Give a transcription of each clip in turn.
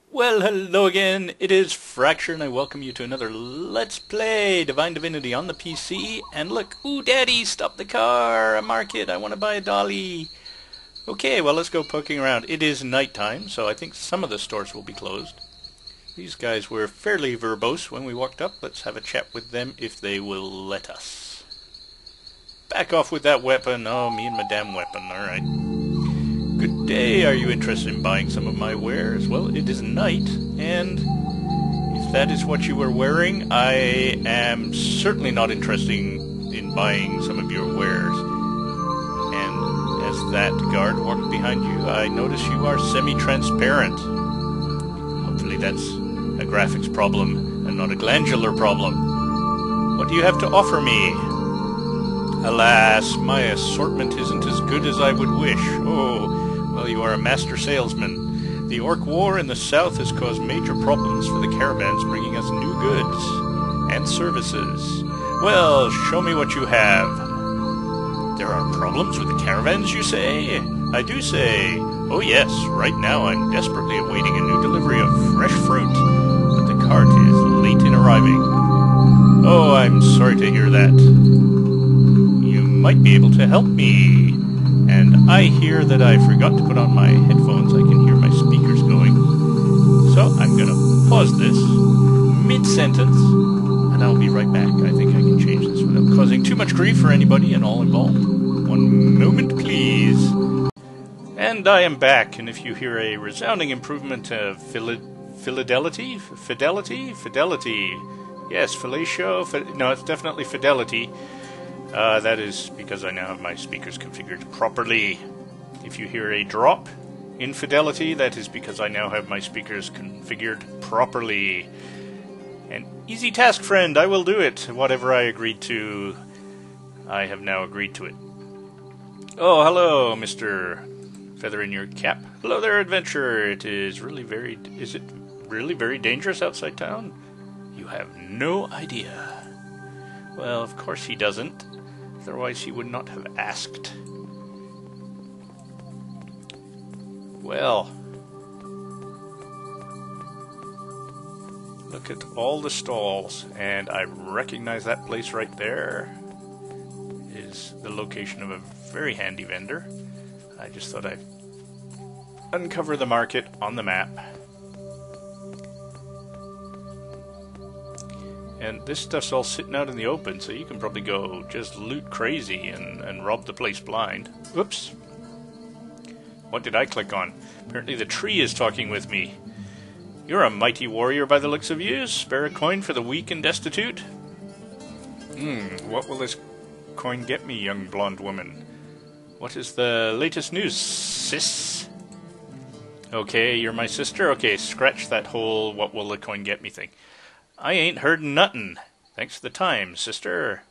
Well, hello again, it is Fracture, and I welcome you to another Let's Play Divine Divinity on the PC. And look, ooh, Daddy, stop the car, a market, I want to buy a dolly. Okay, well, let's go poking around. It is nighttime, so I think some of the stores will be closed. These guys were fairly verbose when we walked up. Let's have a chat with them if they will let us. Back off with that weapon. Oh, me and my damn weapon, alright. Good day, are you interested in buying some of my wares? Well, it is night, and if that is what you were wearing, I am certainly not interested in buying some of your wares. And as that guard walked behind you, I notice you are semi-transparent. Hopefully that's a graphics problem and not a glandular problem. What do you have to offer me? Alas, my assortment isn't as good as I would wish. Oh, well, you are a master salesman. The Orc War in the south has caused major problems for the caravans bringing us new goods and services. Well, show me what you have. There are problems with the caravans, you say? I do say. Oh yes, right now I'm desperately awaiting a new delivery of fresh fruit, but the cart is late in arriving. Oh, I'm sorry to hear that. You might be able to help me. And I hear that I forgot to put on my headphones. I can hear my speakers going. So I'm going to pause this mid-sentence, and I'll be right back. I think I can change this without causing too much grief for anybody and all involved. One moment, please. And I am back, and if you hear a resounding improvement of fidelity. Yes, fellatio. No, it's definitely fidelity. That is because I now have my speakers configured properly. If you hear a drop in fidelity, that is because I now have my speakers configured properly. An easy task, friend. I will do it. Whatever I agreed to, I have now agreed to it. Oh, hello, Mr. Feather in your cap. Hello there, adventurer. Is it really very dangerous outside town? You have no idea. Well, of course he doesn't. Otherwise he would not have asked. Well, look at all the stalls, and I recognize that place right there is the location of a very handy vendor. I just thought I'd uncover the market on the map. And this stuff's all sitting out in the open, so you can probably go just loot crazy and rob the place blind. Whoops. What did I click on? Apparently the tree is talking with me. You're a mighty warrior by the looks of you. Spare a coin for the weak and destitute? What will this coin get me, young blonde woman? What is the latest news, sis? Okay, you're my sister? Okay, scratch that whole what will the coin get me thing. I ain't heard nothin'. Thanks for the time, sister.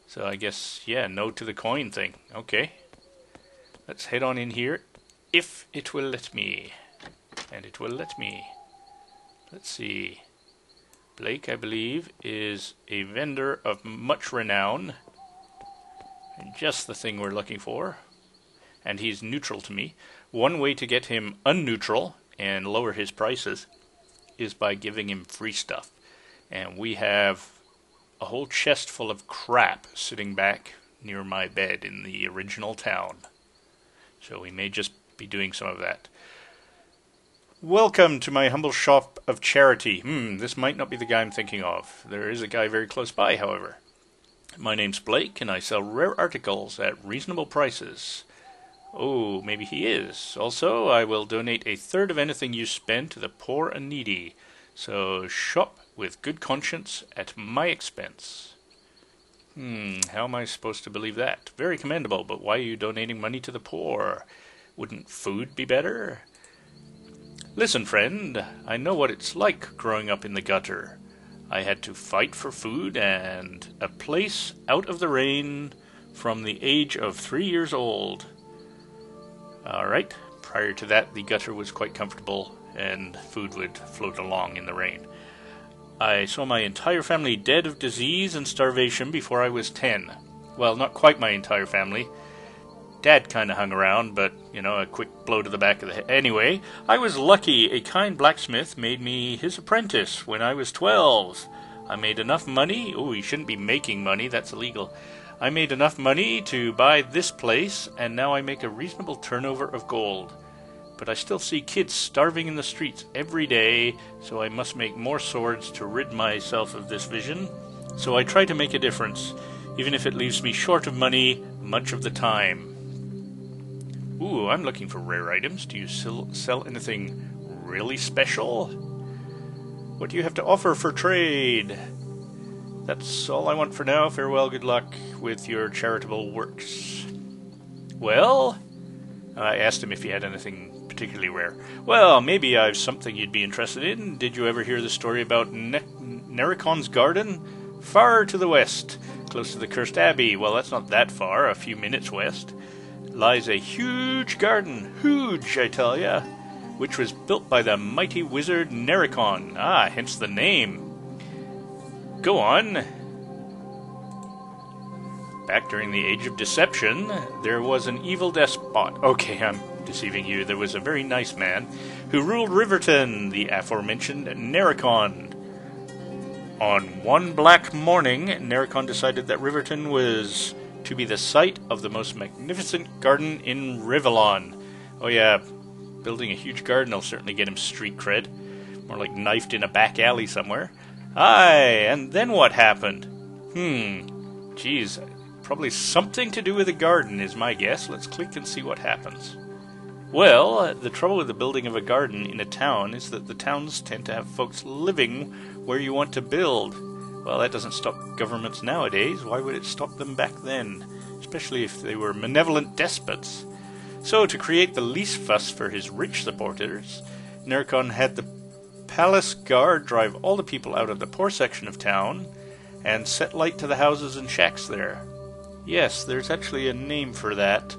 So I guess, yeah, no to the coin thing. Okay. Let's head on in here, if it will let me. And it will let me. Let's see. Blake, I believe, is a vendor of much renown. And just the thing we're looking for. And he's neutral to me. One way to get him unneutral and lower his prices is by giving him free stuff. And we have a whole chest full of crap sitting back near my bed in the original town. So we may just be doing some of that. Welcome to my humble shop of charity. This might not be the guy I'm thinking of. There is a guy very close by, however. My name's Blake, and I sell rare articles at reasonable prices. Oh, maybe he is. Also, I will donate a third of anything you spend to the poor and needy. So shop with good conscience at my expense. How am I supposed to believe that? Very commendable, but why are you donating money to the poor? Wouldn't food be better? Listen, friend, I know what it's like growing up in the gutter. I had to fight for food and a place out of the rain from the age of 3 years old. Alright, prior to that the gutter was quite comfortable and food would float along in the rain. I saw my entire family dead of disease and starvation before I was 10. Well, not quite my entire family. Dad kind of hung around, but, you know, a quick blow to the back of the head. Anyway, I was lucky. A kind blacksmith made me his apprentice when I was 12. I made enough money. Oh, you shouldn't be making money. That's illegal. I made enough money to buy this place, and now I make a reasonable turnover of gold. But I still see kids starving in the streets every day, so I must make more swords to rid myself of this vision. So I try to make a difference, even if it leaves me short of money much of the time. Ooh, I'm looking for rare items. Do you sell anything really special? What do you have to offer for trade? That's all I want for now. Farewell, good luck with your charitable works. Well, I asked him if he had anything particularly rare. Well, maybe I've something you'd be interested in. Did you ever hear the story about Naracon's garden? Far to the west, close to the Cursed Abbey. Well, that's not that far, a few minutes west. Lies a huge garden, huge, I tell ya, which was built by the mighty wizard Naracon. Ah, hence the name. Go on. Back during the Age of Deception, there was an evil despot. Okay, I'm deceiving you. There was a very nice man who ruled Riverton, the aforementioned Naracon. On one black morning, Naracon decided that Riverton was to be the site of the most magnificent garden in Rivellon. Oh yeah, building a huge garden will certainly get him street cred. More like knifed in a back alley somewhere. Aye, and then what happened? Geez, probably something to do with the garden is my guess. Let's click and see what happens. Well, the trouble with the building of a garden in a town is that the towns tend to have folks living where you want to build. Well, that doesn't stop governments nowadays. Why would it stop them back then? Especially if they were malevolent despots. So, to create the least fuss for his rich supporters, Naracon had the palace guard drive all the people out of the poor section of town and set light to the houses and shacks there. Yes, there's actually a name for that.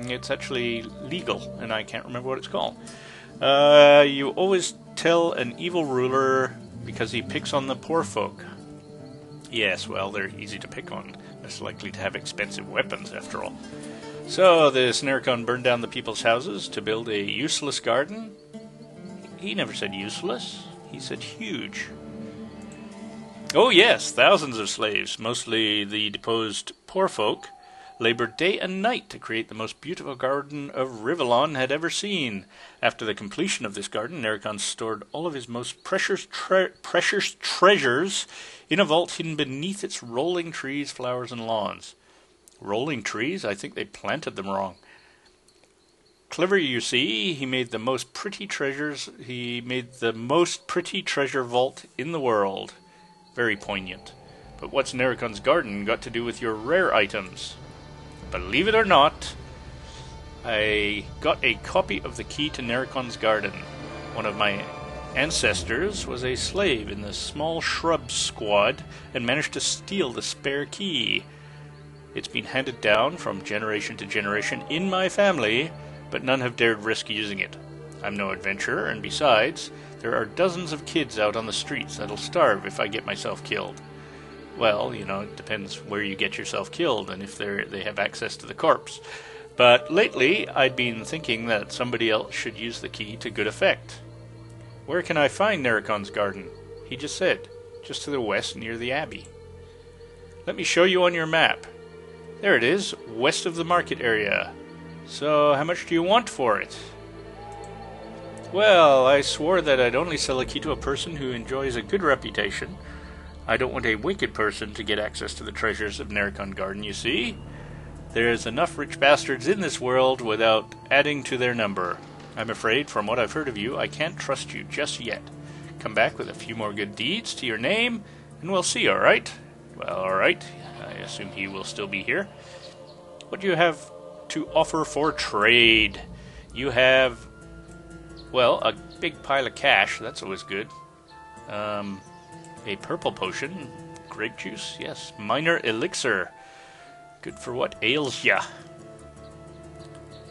It's actually legal, and I can't remember what it's called. You always tell an evil ruler because he picks on the poor folk. Yes, well, they're easy to pick on. Less likely to have expensive weapons, after all. So, this Naracon burned down the people's houses to build a useless garden. He never said useless. He said huge. Oh yes, thousands of slaves, mostly the deposed poor folk, labored day and night to create the most beautiful garden of Rivellon had ever seen. After the completion of this garden, Naracon stored all of his most precious treasures in a vault hidden beneath its rolling trees, flowers, and lawns. Rolling trees? I think they planted them wrong. Clever, you see, he made the most pretty treasures. He made the most pretty treasure vault in the world. Very poignant. But what's Naracon's garden got to do with your rare items? Believe it or not, I got a copy of the key to Naracon's garden. One of my ancestors was a slave in the small shrub squad and managed to steal the spare key. It's been handed down from generation to generation in my family, but none have dared risk using it. I'm no adventurer, and besides, there are dozens of kids out on the streets that'll starve if I get myself killed. Well, you know, it depends where you get yourself killed and if they have access to the corpse. But lately, I'd been thinking that somebody else should use the key to good effect. Where can I find Naracon's garden? He just said, just to the west near the abbey. Let me show you on your map. There it is, west of the market area. So, how much do you want for it? Well, I swore that I'd only sell a key to a person who enjoys a good reputation. I don't want a wicked person to get access to the treasures of Naracon Garden, you see. There's enough rich bastards in this world without adding to their number. I'm afraid, from what I've heard of you, I can't trust you just yet. Come back with a few more good deeds to your name, and we'll see, alright? Well, alright. I assume he will still be here. What do you have to offer for trade? You have, well, a big pile of cash. That's always good. A purple potion. Grape juice, yes. Minor elixir. Good for what ails ya.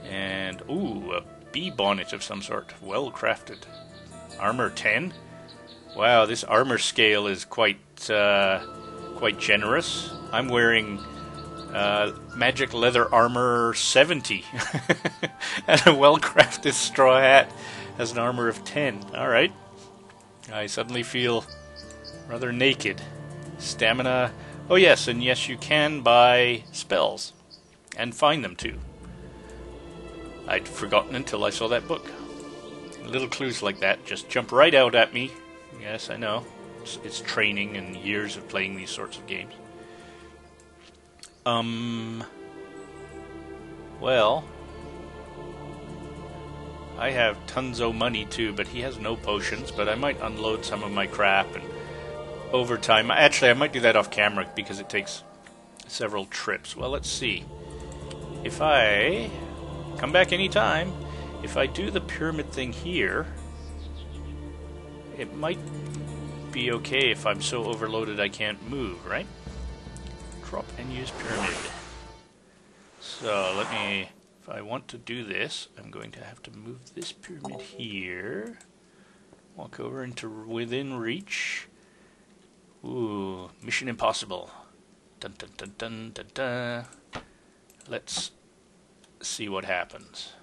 And, ooh, a bee bonnet of some sort. Well crafted. Armor 10. Wow, this armor scale is quite generous. I'm wearing Magic leather armor 70. And a well-crafted straw hat has an armor of 10. Alright. I suddenly feel rather naked. Stamina. Oh yes, and yes, you can buy spells. And find them too. I'd forgotten until I saw that book. Little clues like that just jump right out at me. Yes, I know. It's training and years of playing these sorts of games. Well, I have tons of money too, but he has no potions, but I might unload some of my crap and over time. Actually, I might do that off camera because it takes several trips. Well, let's see. If I come back anytime, if I do the pyramid thing here, it might be okay if I'm so overloaded I can't move, right? Drop and use pyramid. So let me, if I want to do this, I'm going to have to move this pyramid here. Walk over into within reach. Ooh, mission impossible. Dun dun dun dun dun dun. Let's see what happens.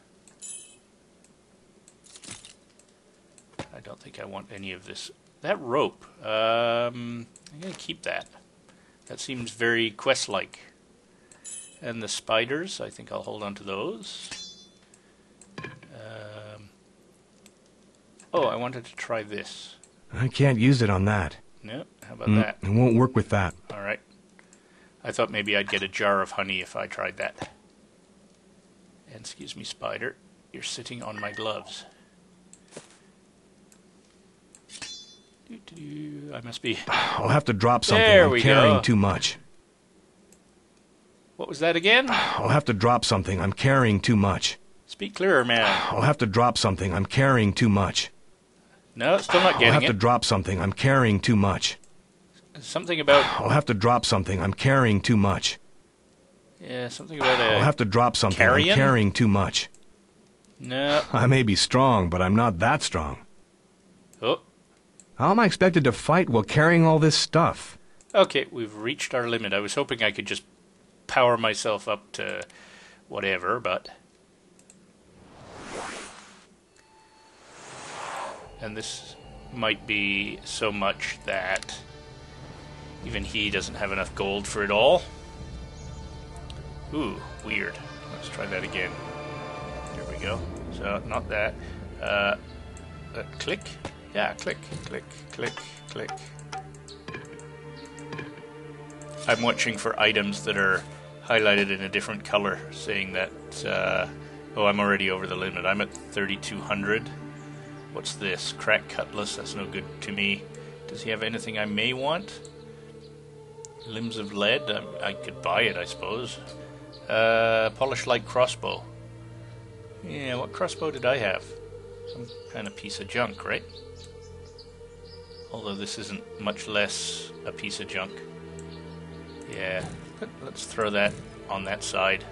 I don't think I want any of this. That rope, I'm going to keep that. That seems very quest-like. And the spiders, I think I'll hold on to those. Oh, I wanted to try this. I can't use it on that. No, how about that? It won't work with that. Alright. I thought maybe I'd get a jar of honey if I tried that. And excuse me, spider, you're sitting on my gloves. I must be... I'll have to drop something. There I'm we carrying go. too much. What was that again? I'll have to drop something. I'm carrying too much. Speak clearer, man. I'll have to drop something. I'm carrying too much. No, still not getting I'll have it. to drop something. I'm carrying too much. Something about... I'll have to drop something. I'm carrying too much. Yeah, something about a... I'll have to drop something. Carrion? I'm carrying too much. No. I may be strong, but I'm not that strong. Oh. How am I expected to fight while carrying all this stuff? Okay, we've reached our limit. I was hoping I could just power myself up to whatever, but... And this might be so much that even he doesn't have enough gold for it all. Ooh, weird. Let's try that again. There we go. So, not that. Click? Yeah, click, click, click, click. I'm watching for items that are highlighted in a different color, saying that, oh, I'm already over the limit. I'm at 3,200. What's this? Cracked cutlass, that's no good to me. Does he have anything I may want? Limbs of lead, I could buy it, I suppose. Polished light crossbow. Yeah, what crossbow did I have? Some kind of piece of junk, right? Although this isn't much less a piece of junk. Yeah, let's throw that on that side.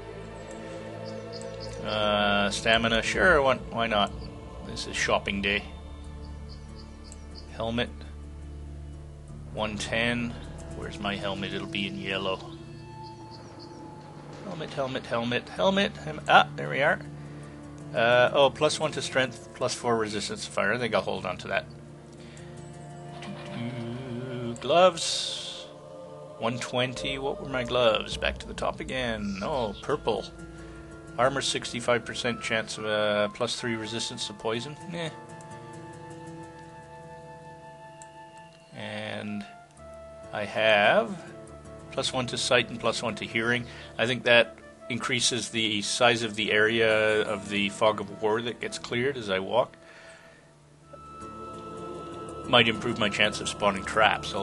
Stamina, sure, why not? This is shopping day. Helmet, 110. Where's my helmet? It'll be in yellow. Helmet, helmet, helmet, helmet. Ah, there we are. Oh, +1 to strength, +4 resistance to fire. I think I'll hold on to that. Gloves, 120. What were my gloves? Back to the top again. Oh, purple. Armor 65% chance of +3 resistance to poison. Eh. And I have +1 to sight and +1 to hearing. I think that increases the size of the area of the fog of war that gets cleared as I walk. Might improve my chance of spawning traps.